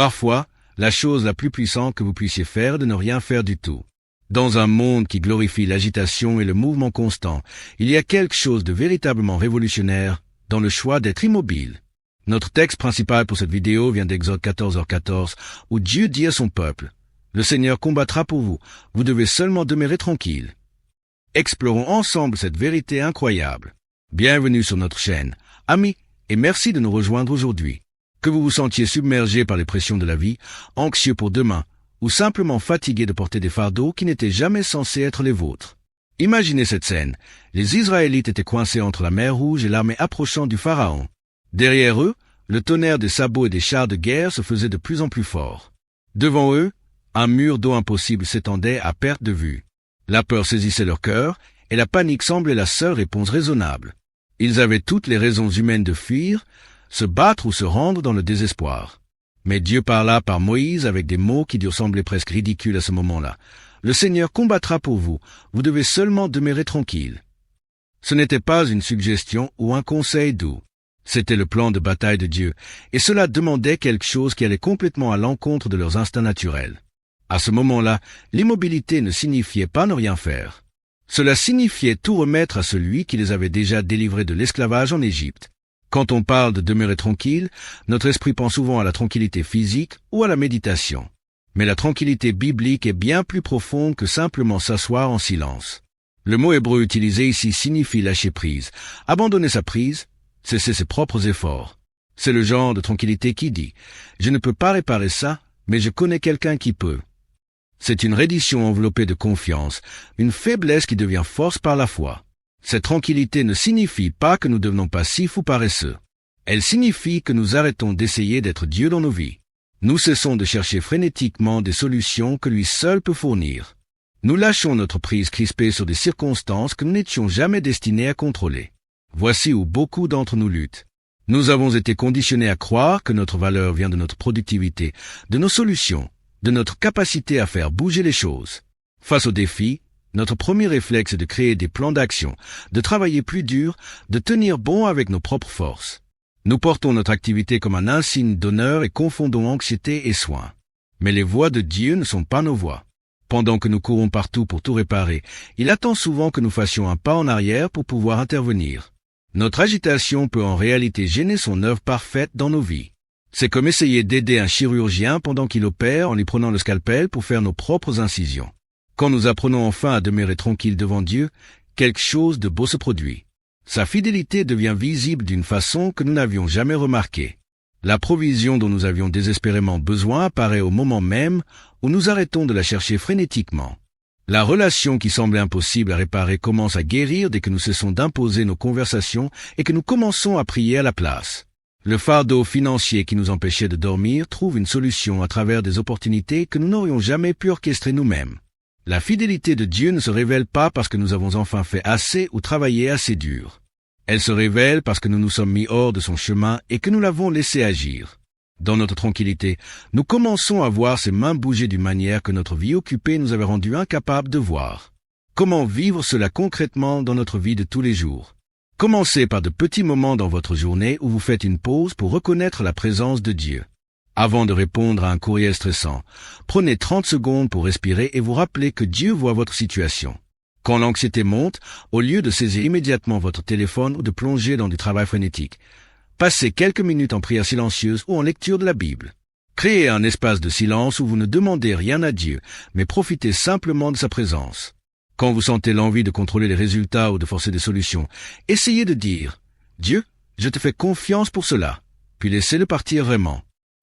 Parfois, la chose la plus puissante que vous puissiez faire est de ne rien faire du tout. Dans un monde qui glorifie l'agitation et le mouvement constant, il y a quelque chose de véritablement révolutionnaire dans le choix d'être immobile. Notre texte principal pour cette vidéo vient d'Exode 14h14, où Dieu dit à son peuple, « Le Seigneur combattra pour vous, vous devez seulement demeurer tranquille. » Explorons ensemble cette vérité incroyable. Bienvenue sur notre chaîne, amis, et merci de nous rejoindre aujourd'hui. Que vous vous sentiez submergé par les pressions de la vie, anxieux pour demain, ou simplement fatigué de porter des fardeaux qui n'étaient jamais censés être les vôtres. Imaginez cette scène. Les Israélites étaient coincés entre la mer Rouge et l'armée approchant du Pharaon. Derrière eux, le tonnerre des sabots et des chars de guerre se faisait de plus en plus fort. Devant eux, un mur d'eau impossible s'étendait à perte de vue. La peur saisissait leur cœur, et la panique semblait la seule réponse raisonnable. Ils avaient toutes les raisons humaines de fuir, se battre ou se rendre dans le désespoir. Mais Dieu parla par Moïse avec des mots qui lui semblaient presque ridicules à ce moment-là. « Le Seigneur combattra pour vous, vous devez seulement demeurer tranquille. » Ce n'était pas une suggestion ou un conseil doux. C'était le plan de bataille de Dieu, et cela demandait quelque chose qui allait complètement à l'encontre de leurs instincts naturels. À ce moment-là, l'immobilité ne signifiait pas ne rien faire. Cela signifiait tout remettre à celui qui les avait déjà délivrés de l'esclavage en Égypte. Quand on parle de demeurer tranquille, notre esprit pense souvent à la tranquillité physique ou à la méditation. Mais la tranquillité biblique est bien plus profonde que simplement s'asseoir en silence. Le mot hébreu utilisé ici signifie lâcher prise. Abandonner sa prise, cesser ses propres efforts. C'est le genre de tranquillité qui dit « Je ne peux pas réparer ça, mais je connais quelqu'un qui peut ». C'est une reddition enveloppée de confiance, une faiblesse qui devient force par la foi. Cette tranquillité ne signifie pas que nous ne devenons passifs ou paresseux. Elle signifie que nous arrêtons d'essayer d'être Dieu dans nos vies. Nous cessons de chercher frénétiquement des solutions que lui seul peut fournir. Nous lâchons notre prise crispée sur des circonstances que nous n'étions jamais destinés à contrôler. Voici où beaucoup d'entre nous luttent. Nous avons été conditionnés à croire que notre valeur vient de notre productivité, de nos solutions, de notre capacité à faire bouger les choses. Face aux défis, notre premier réflexe est de créer des plans d'action, de travailler plus dur, de tenir bon avec nos propres forces. Nous portons notre activité comme un insigne d'honneur et confondons anxiété et soin. Mais les voies de Dieu ne sont pas nos voies. Pendant que nous courons partout pour tout réparer, il attend souvent que nous fassions un pas en arrière pour pouvoir intervenir. Notre agitation peut en réalité gêner son œuvre parfaite dans nos vies. C'est comme essayer d'aider un chirurgien pendant qu'il opère en lui prenant le scalpel pour faire nos propres incisions. Quand nous apprenons enfin à demeurer tranquilles devant Dieu, quelque chose de beau se produit. Sa fidélité devient visible d'une façon que nous n'avions jamais remarquée. La provision dont nous avions désespérément besoin apparaît au moment même où nous arrêtons de la chercher frénétiquement. La relation qui semblait impossible à réparer commence à guérir dès que nous cessons d'imposer nos conversations et que nous commençons à prier à la place. Le fardeau financier qui nous empêchait de dormir trouve une solution à travers des opportunités que nous n'aurions jamais pu orchestrer nous-mêmes. La fidélité de Dieu ne se révèle pas parce que nous avons enfin fait assez ou travaillé assez dur. Elle se révèle parce que nous nous sommes mis hors de son chemin et que nous l'avons laissé agir. Dans notre tranquillité, nous commençons à voir ses mains bouger d'une manière que notre vie occupée nous avait rendus incapables de voir. Comment vivre cela concrètement dans notre vie de tous les jours? Commencez par de petits moments dans votre journée où vous faites une pause pour reconnaître la présence de Dieu. Avant de répondre à un courriel stressant, prenez 30 secondes pour respirer et vous rappeler que Dieu voit votre situation. Quand l'anxiété monte, au lieu de saisir immédiatement votre téléphone ou de plonger dans du travail frénétique, passez quelques minutes en prière silencieuse ou en lecture de la Bible. Créez un espace de silence où vous ne demandez rien à Dieu, mais profitez simplement de sa présence. Quand vous sentez l'envie de contrôler les résultats ou de forcer des solutions, essayez de dire « Dieu, je te fais confiance pour cela », puis laissez-le partir vraiment.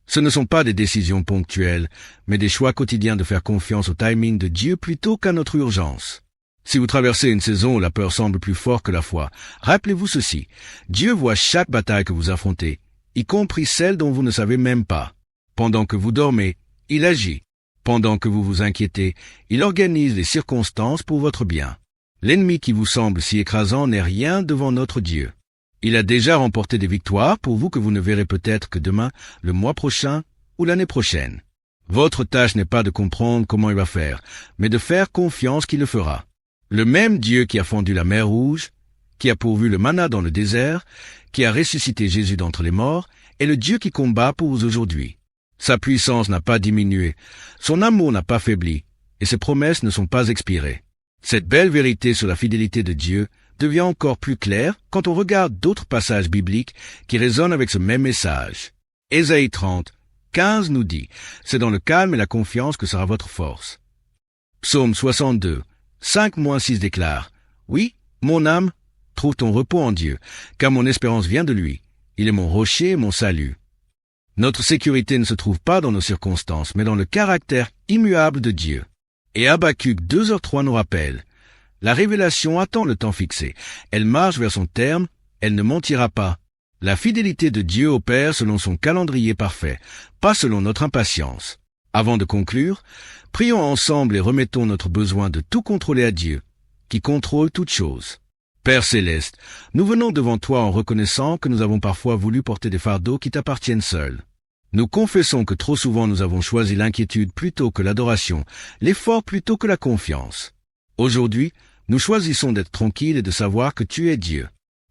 Ce ne sont pas des décisions ponctuelles, mais des choix quotidiens de faire confiance au timing de Dieu plutôt qu'à notre urgence. Si vous traversez une saison où la peur semble plus forte que la foi, rappelez-vous ceci. Dieu voit chaque bataille que vous affrontez, y compris celle dont vous ne savez même pas. Pendant que vous dormez, il agit. Pendant que vous vous inquiétez, il organise les circonstances pour votre bien. L'ennemi qui vous semble si écrasant n'est rien devant notre Dieu. Il a déjà remporté des victoires pour vous que vous ne verrez peut-être que demain, le mois prochain ou l'année prochaine. Votre tâche n'est pas de comprendre comment il va faire, mais de faire confiance qu'il le fera. Le même Dieu qui a fendu la mer Rouge, qui a pourvu le manna dans le désert, qui a ressuscité Jésus d'entre les morts, est le Dieu qui combat pour vous aujourd'hui. Sa puissance n'a pas diminué, son amour n'a pas faibli, et ses promesses ne sont pas expirées. Cette belle vérité sur la fidélité de Dieu devient encore plus claire quand on regarde d'autres passages bibliques qui résonnent avec ce même message. Ésaïe 30, 15 nous dit « C'est dans le calme et la confiance que sera votre force ». Psaume 62, 5-6 déclare « Oui, mon âme, trouve ton repos en Dieu, car mon espérance vient de lui. Il est mon rocher et mon salut. » Notre sécurité ne se trouve pas dans nos circonstances, mais dans le caractère immuable de Dieu. Et Habakkuk 2h3 nous rappelle « La révélation attend le temps fixé. Elle marche vers son terme, elle ne mentira pas. La fidélité de Dieu opère selon son calendrier parfait, pas selon notre impatience. » Avant de conclure, prions ensemble et remettons notre besoin de tout contrôler à Dieu, qui contrôle toutes choses. Père céleste, nous venons devant toi en reconnaissant que nous avons parfois voulu porter des fardeaux qui t'appartiennent seuls. Nous confessons que trop souvent nous avons choisi l'inquiétude plutôt que l'adoration, l'effort plutôt que la confiance. Aujourd'hui, nous choisissons d'être tranquilles et de savoir que tu es Dieu.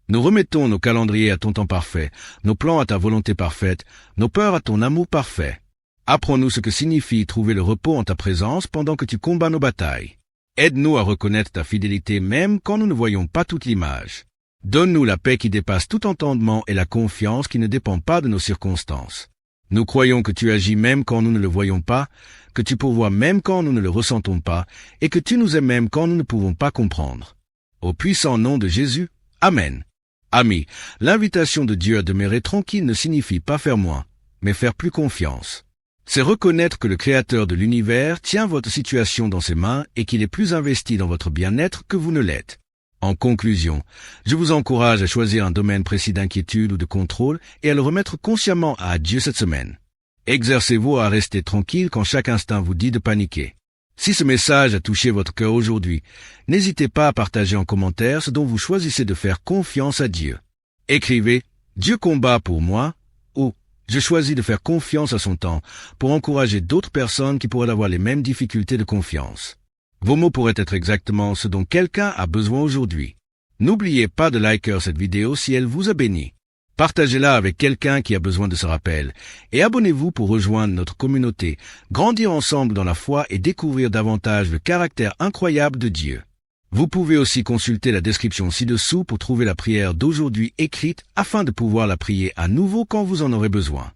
Nous remettons nos calendriers à ton temps parfait, nos plans à ta volonté parfaite, nos peurs à ton amour parfait. Apprends-nous ce que signifie trouver le repos en ta présence pendant que tu combats nos batailles. Aide-nous à reconnaître ta fidélité même quand nous ne voyons pas toute l'image. Donne-nous la paix qui dépasse tout entendement et la confiance qui ne dépend pas de nos circonstances. Nous croyons que tu agis même quand nous ne le voyons pas, que tu pourvois même quand nous ne le ressentons pas, et que tu nous aimes même quand nous ne pouvons pas comprendre. Au puissant nom de Jésus, Amen. Amis, l'invitation de Dieu à demeurer tranquille ne signifie pas faire moins, mais faire plus confiance. C'est reconnaître que le Créateur de l'univers tient votre situation dans ses mains et qu'il est plus investi dans votre bien-être que vous ne l'êtes. En conclusion, je vous encourage à choisir un domaine précis d'inquiétude ou de contrôle et à le remettre consciemment à Dieu cette semaine. Exercez-vous à rester tranquille quand chaque instinct vous dit de paniquer. Si ce message a touché votre cœur aujourd'hui, n'hésitez pas à partager en commentaire ce dont vous choisissez de faire confiance à Dieu. Écrivez « Dieu combat pour moi » ou « Je choisis de faire confiance à son temps » pour encourager d'autres personnes qui pourraient avoir les mêmes difficultés de confiance. Vos mots pourraient être exactement ce dont quelqu'un a besoin aujourd'hui. N'oubliez pas de liker cette vidéo si elle vous a béni. Partagez-la avec quelqu'un qui a besoin de ce rappel et abonnez-vous pour rejoindre notre communauté, grandir ensemble dans la foi et découvrir davantage le caractère incroyable de Dieu. Vous pouvez aussi consulter la description ci-dessous pour trouver la prière d'aujourd'hui écrite afin de pouvoir la prier à nouveau quand vous en aurez besoin.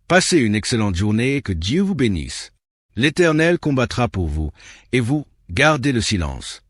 Passez une excellente journée et que Dieu vous bénisse. L'Éternel combattra pour vous et vous, gardez le silence.